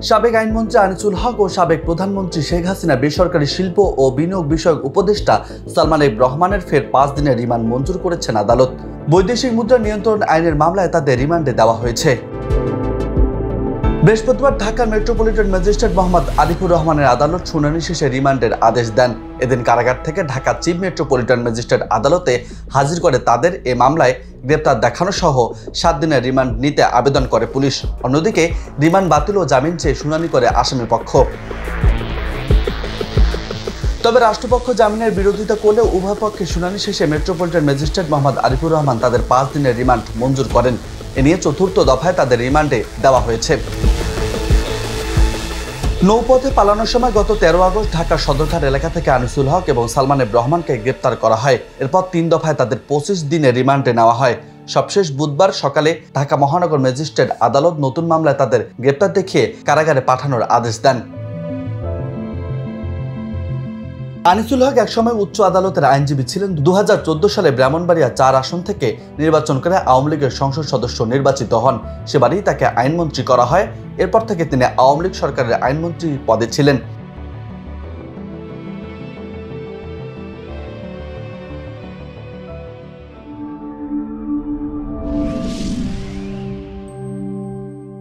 সাবেক আইনমন্ত্রী আনিসুল হক ও সাবেক প্রধানমন্ত্রী শেখ হাসিনা বেসরকারি শিল্প ও বিনিয়োগ বিষয়ক উপদেষ্টা সালমান এফ রহমানের ফের 5 দিনের রিমান্ড মঞ্জুর করেছেন আদালত। বৈদেশিক মুদ্রা নিয়ন্ত্রণ আইনের মামলায় তাদের রিমান্ডে দেওয়া হয়েছে। বৃহস্পতিবার ঢাকা মেট্রোপলিটন ম্যাজিস্ট্রেট মোহাম্মদ আরিফুর রহমানের আদালত শুনানি শেষে রিমান্ডের আদেশ দেন। এদিন কারাগার থেকে ঢাকা চিফ মেট্রোপলিটন ম্যাজিস্ট্রেট আদালতে হাজির করে তাদের এ মামলায় গ্রেপ্তার দেখানো সহ 7 দিনের রিমান্ড নিতে আবেদন করে পুলিশ। অন্যদিকে রিমান্ড বাতিল ও জামিন চেয়ে শুনানি করে আসামি পক্ষ। তবে রাষ্ট্রপক্ষ জামিনের বিরোধিতা করলেও উভয় পক্ষে শুনানি শেষে মেট্রোপলিটন ম্যাজিস্ট্রেট মোহাম্মদ আরিফুর রহমান তাদের 5 দিনের রিমান্ড মঞ্জুর করেন। এ নিয়ে চতুর্থ দফায় তাদের রিমান্ডে দেওয়া হয়েছে। নৌপথে পালানোর সময় গত 13 আগস্ট ঢাকার সদরঘাট এলাকা থেকে আনিসুল হক এবং সালমান এফ রহমানকে গ্রেপ্তার করা হয়। এরপর 3 দফায় তাদের 25 দিনের রিমান্ডে নেওয়া হয়। সবশেষ বুধবার সকালে ঢাকা মহানগর ম্যাজিস্ট্রেট আদালত নতুন মামলায় তাদের গ্রেপ্তার দেখিয়ে কারাগারে পাঠানোর আদেশ দেন। আনিসুল হক একসময় উচ্চ আদালতের আইনজীবী ছিলেন। 2014 সালে ব্রাহ্মণবাড়িয়া 4 আসন থেকে নির্বাচন করে আওয়ামী লীগের সংসদ সদস্য নির্বাচিত হন। সেবারই তাকে আইনমন্ত্রী করা হয়। এরপর থেকে তিনি আওয়ামী লীগ সরকারের আইনমন্ত্রী পদে ছিলেন।